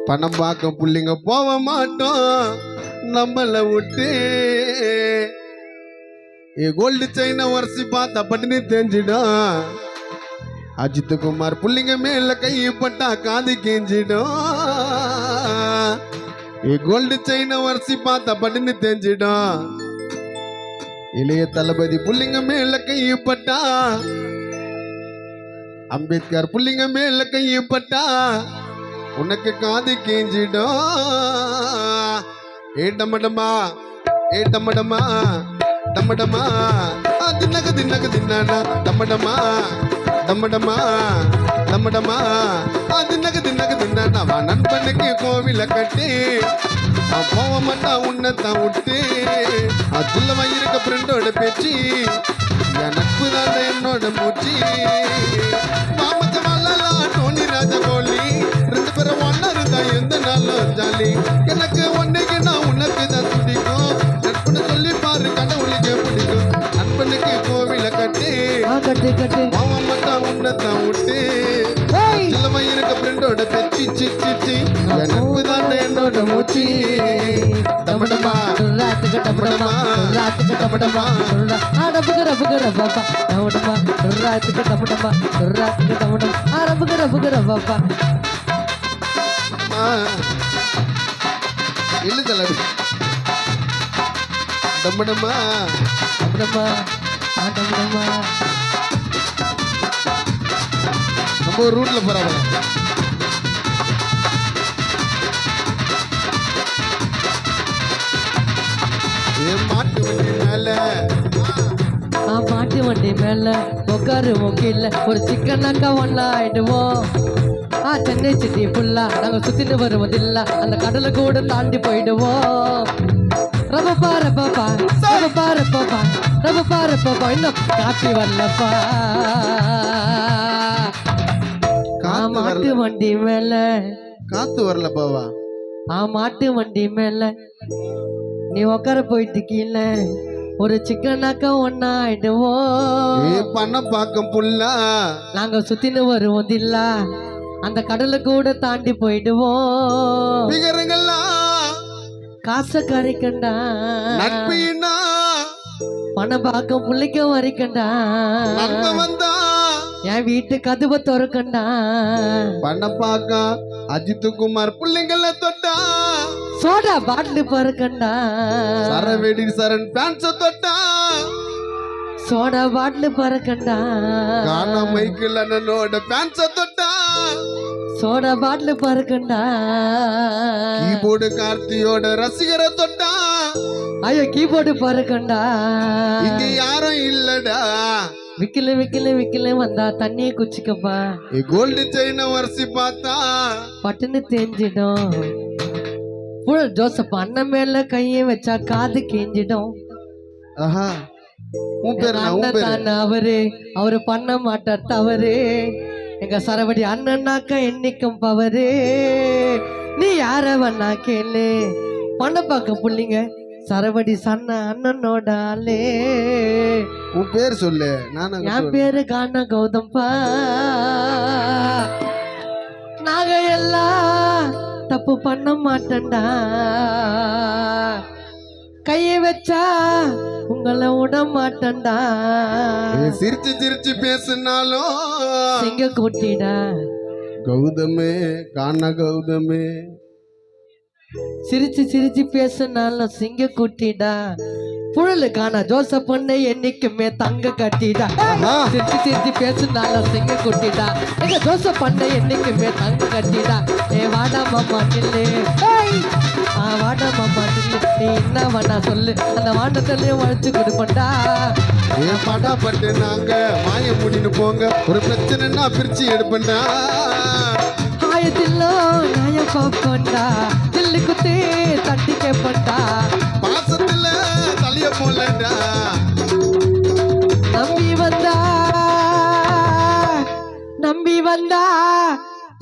பணம் பார்க்க புள்ளிங்க போக மாட்டோம் நம்மள விட்டு. கோல்டு செயினை உரசி பார்த்தா பட்டுன்னு தெரிஞ்சிடும். அஜித் குமார் புள்ளிங்க மேல கைப்பட்டா காது கேஞ்சிடும். கோல்டு செயினை உரசி பார்த்தா பட்டுன்னு தெரிஞ்சிடும். இளைய தளபதி புள்ளிங்க மேல கைப்பட்டா, அம்பேத்கர் புள்ளிங்க மேல கைப்பட்டா உனக்கு காது கேஞ்சிடும். டம்மடமா டம்மடமா டம்மடமா தின்னக தின்னக தின்னானா டம்மடமா டம்மடமா டம்மடமா தின்னக தின்னக தின்னானா. நண்பனுக்கு கோவில கட்டி போக மாட்டா உன்னத்தான் விட்டு. அதுல இருக்க ஃப்ரெண்டோட பேச்சு என் நட்பு தான் என்னோட மூச்சு. மாமச்ச மல்லலாம் டோனி ராஜா கோலி ரெண்டு பேரும் ஒன்னா இருந்தா எந்த நாளும் ஜாலி. எனக்கு ஒன்னைக்கு நான் உனக்கு தான் துடிக்கும். நட்புன்னு சொல்லி பாரு கடவுளுக்கு பிடிக்கும். நண்பனுக்கு கோவில கட்டி போக மாட்டா உன்னத்தான் விட்டு. அதுல இருக்க ஃப்ரெண்டோட பேச்சு சிச்சி என் நட்பு தான் என்னோட மூச்சு. டமடமா டமடமா டமடமா இல்ல டமடமா நம்ம ஒரு ரூட்ல போறாங்க. மாட்டு வண்டி மேல மாட்டு வண்டி மேல உட்காரு முக்கில ஒரு சிக்கனாக்கா ஒன்னா ஆயிடுவோம். சென்னை சிட்டி ஃபுல்லா நாங்க சுத்திட்டு வருவதில்ல. அந்த கடலை கூட தாண்டி போயிடுவோம். ரப்பா ரப்பா ரப்பா ரப்பா ரப்பா ரப்பா இன்னும் காப்பி வரலப்பா. மாட்டு வண்டி மேல காத்து வரலப்பாவா. மாட்டு வண்டி மேல நீ உட்கார போயிட்டு கீழே ஒரு சிக்கனாக்கா ஒன்னா ஆயிடுவோம். பண்ண பாக்கம் புல்லா நாங்க சுத்தின்னு வருவதில்ல. அந்த கடலை கூட தாண்டி போயிடுவோம். காசை கரைக்கண்டா நட்பினா பணம் பார்க்க புள்ளைக்க வரைக்கண்டா. என் வீட்டு கதவை திறக்கண்டா. பணம் பார்க்க அஜித் குமார் புள்ளைங்கள தொட்டா. Soda bottle பறக்கண்டா. சரவேடி சரண் பேன்ஸ் தொட்டா. Soda bottle பறக்கண்டா. கானா மைக்கேல் அண்ணனோட பேன்ஸ் தொட்டா. Soda bottle பறக்கண்டா. கீபோர்டு கார்த்தியோட ரசிகரை தொட்டா. ஐயோ கீபோர்டு பறக்கண்டா. இங்க யாரும் இல்லடா. விக்கல விக்கல விக்கல வந்தா தண்ணியை குச்சிக்கப்பா. கோல்டு செயினை வரிசி பார்த்தா பட்டுன்னு தெரிஞ்சிடும். புழல் ஜோசப் அண்ணன் மேல கையை வச்சா காது கேஞ்சிடும். அவரு பண்ண மாட்டார் தவறு. எங்க சரவடி அண்ணனாக்கா என்னைக்கும் பவரு. நீ யார வேணா கேளு. பண்ண பார்க்க புள்ளிங்க சரவடி சன்ன அண்ணனோட ஆளே. உன் பேர் சொல்லு. என் பேரு காண கௌதம்பா. நாங்க எல்லாம் தப்பு பண்ண மாட்டேன்டா. கையை வச்சா உங்களை விட மாட்டேன்டா. சிரிச்சு சிரிச்சு பேசினாலும் சிங்க கூட்டிடா. கௌதமே காண கௌதமே சிரிச்சு சிரிச்சு பேசினாலும் சிங்க குட்டிடா. புழலு காணா ஜோசப் பொண்ணு என்னைக்குமே தங்க கட்டிடா. சிரிச்சு சிரிச்சு பேசினாலும் சிங்க குட்டிடா. எங்க ஜோசப் பொண்ணு என்னைக்குமே தங்க கட்டிடா. வாடா மாமா நில்லு. வாடா மாமா நில்லு. நீ என்ன வேணா சொல்லு. அந்த வாண்டத்திலேயே வளைச்சு கொடுப்பண்டா. பாட்டா பட்டு நாங்க மாய முடின்னு போங்க. ஒரு பிரச்சனைன்னா பிரிச்சு எடுப்பண்டா. ஆயத்தில்லோ நாய பாப்பண்டா. தில்லு குத்தி தட்டி கேப்பண்டா. பாசத்துல தலைய போலடா. நம்பி வந்தா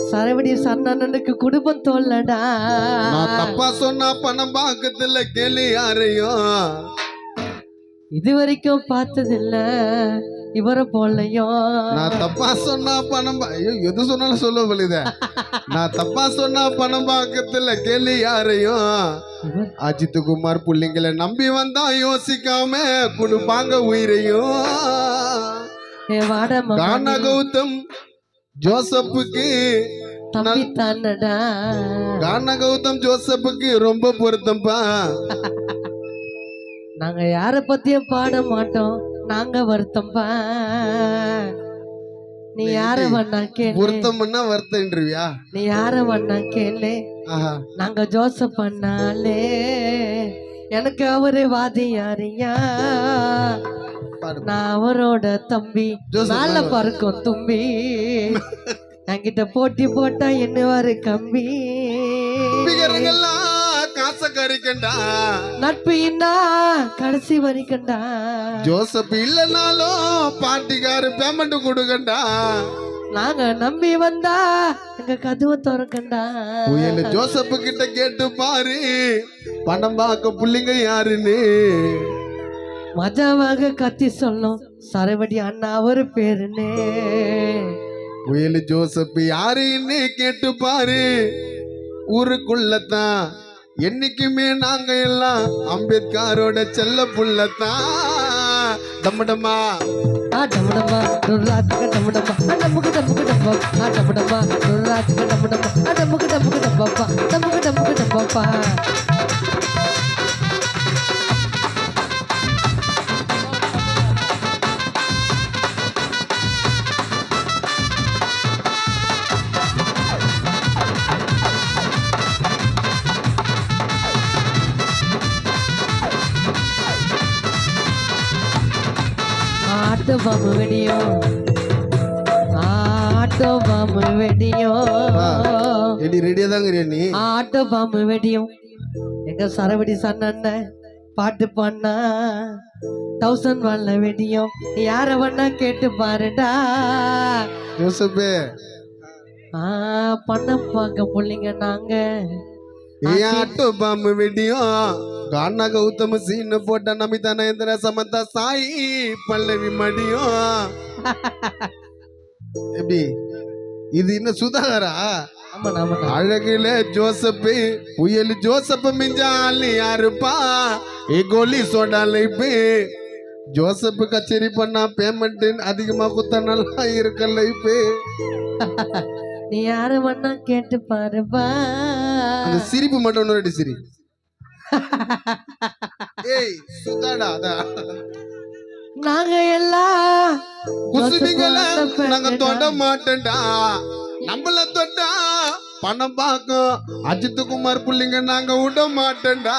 சரவடி சன்னனுக்கு குடும்பம் தோல்லடா. நான் தப்பா சொன்னா பணம் பாக்கத்துல கேளு யாரையும். இது வரைக்கும் பார்த்ததில்ல இவரை போலையும் நான் தப்பா சொன்னா பணம் ஐயோ எது சொன்னாலும் சொல்ல போலித நான் தப்பா சொன்னா பணம் பாக்கத்துல கேள்வி யாரையும் அஜித் குமார் புள்ளிங்களை நம்பி வந்தா யோசிக்காம கொடுப்பாங்க உயிரையும் கானா கௌதம் ஜோசப்புக்கு தம்பி தானடா கானா கௌதம் ஜோசப்புக்கு ரொம்ப பொருத்தம்பா நாங்க யார பத்தியும் பாட மாட்டோம் நாங்க வருத்தம்பா நீ யார வண்ணா கேளு பொருத்தம்னா வருத்தம்ன்றியா நீ யார வண்ணா கேளு நாங்க ஜோசப் பண்ணாலே எனக்கு அவரு வாதி யாரியா நான் அவரோட தம்பி நல்ல பறக்கும் தும்பி என்கிட்ட போட்டி போட்டா என்னவாரு கம்பி காசை கறிக்கண்டா நட்பு இன்னா கடைசி வரைக்கண்டா ஜோசப் இல்லனாலும் பாட்டிக்காரு பேமெண்ட் கொடுக்கண்டா நாங்க நம்பி வந்தா எங்க கதவை திறக்கண்டா புயல் ஜோசப் கிட்ட கேட்டு பாரு பணம் பார்க்க புள்ளிங்க யாருன்னு மஜாவாக கத்தி சொல்லும் சரவடி அண்ணா அவரு பேருன்னு புயல் ஜோசப் யாருன்னு கேட்டு பாரு ஊருக்குள்ளதான் என்னைக்குமே நாங்க எல்லாம் அம்பேத்கரோட செல்ல புள்ளத்தான் டம்மடமா டம்மடமா டொல்லாத்துக்கு டம்மடமா டம்முக்கு டம்முக்கு டம்பா டம்மடமா டொல்லாத்துக்கு டம்மடமா டம்முக்கு டம்முக்கு டம்பாப்பா டம்முக்கு டம்முக்கு டம்பாப்பா ஆட்டோ பாம்பு வெடியும் ஆட்டோ பாம்பு வெடியும் ரெடியா தாங்க நீ ஆட்டோ பாம்பு வெடியும் எங்க சரவடி சண்ண பாட்டு பண்ணா 1001 வெடியும் யார வேணா கேட்டு பாருடா ஜோசப்பே பண்ண பார்க்க புள்ளிங்க நாங்க ஆட்டோ பாம்பு வெடியும் கானா கௌதம் சீன் போட்ட நமிதா நயன்தரா சமந்தா சாய் பல்லவி மடியும் எப்படி இது இன்னும் சுதாகரா அழகுல ஜோசப் புயல் ஜோசப் மிஞ்சாலி யாருப்பா கோலி சோடாலைப்பு ஜோசப் கச்சேரி பண்ணா பேமெண்ட் அதிகமா குத்த நல்லா இருக்கல இப்போ நீ யாரு வேணா கேட்டு பாருப்பா அந்த சிரிப்பு மட்டும் ஒன்று சிரி ஏய் சுதாடா அதான் நாங்க எல்லாம் குசுமிங்கள நாங்க தொட மாட்டேன்டா நம்மள தொட்டா பணம் பார்க்கும் அஜித் குமார் புள்ளிங்க நாங்க விட மாட்டேன்டா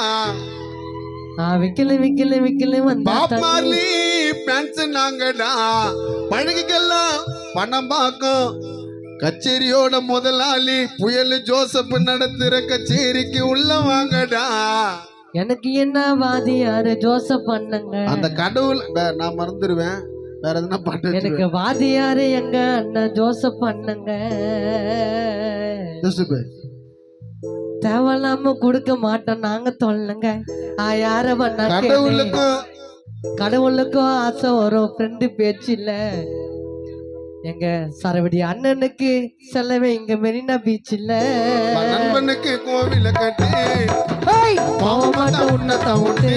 விக்கல விக்கல விக்கல பாப் மார்லி பேன்ஸ் நாங்கடா பழகிக்கலாம் பணம் பார்க்கும் கச்சேரியோட முதலாளி புயல் ஜோசப் நடத்துற கச்சேரிக்கு உள்ள வாங்கடா எனக்கு என்ன வாதியாரு ஜோசப் பண்ணுங்க அந்த கடவுள் நான் மறந்துடுவேன் வேற எதுனா பாட்டு எனக்கு வாதியாரு எங்க அண்ணன் ஜோசப் பண்ணுங்க ஜோசப் தேவையில்லாம கொடுக்க மாட்டோம் நாங்க சொல்லுங்க யார பண்ண கடவுளுக்கும் ஆசை வரும் ஃப்ரெண்டு பேச்சு இல்ல எங்க சரவடி அண்ணனுக்கு செல்லவே இங்க மெரினா பீச் இல்ல நண்பனுக்கு கோவில கட்டி உன்னதான் உண்டு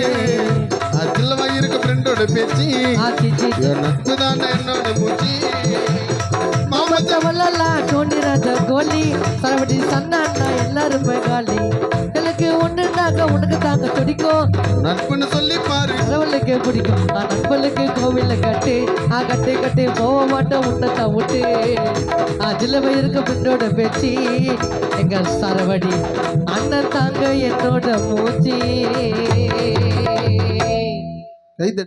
அதுல இருக்க ஃப்ரெண்டோட பேச்சு நட்பு தான் என்னோட மூச்சு டோனி ராஜா கோலி சரவடி சன்னா எல்லாருமே காலி எனக்கு ஒண்ணுனாக்க உனக்கு தாங்க துடிக்கும் நட்புன்னு சொல்லி பாரு கடவுளுக்கு பிடிக்கும் நண்பனுக்கு கோவில கட்டு கட்டு கட்டு போக மாட்டேன் உன்னதான் விட்டு அதுல இருக்க ஃப்ரெண்டோட பேச்சு எங்க சரவடி அண்ணன் தாங்க என்னோட மூச்சு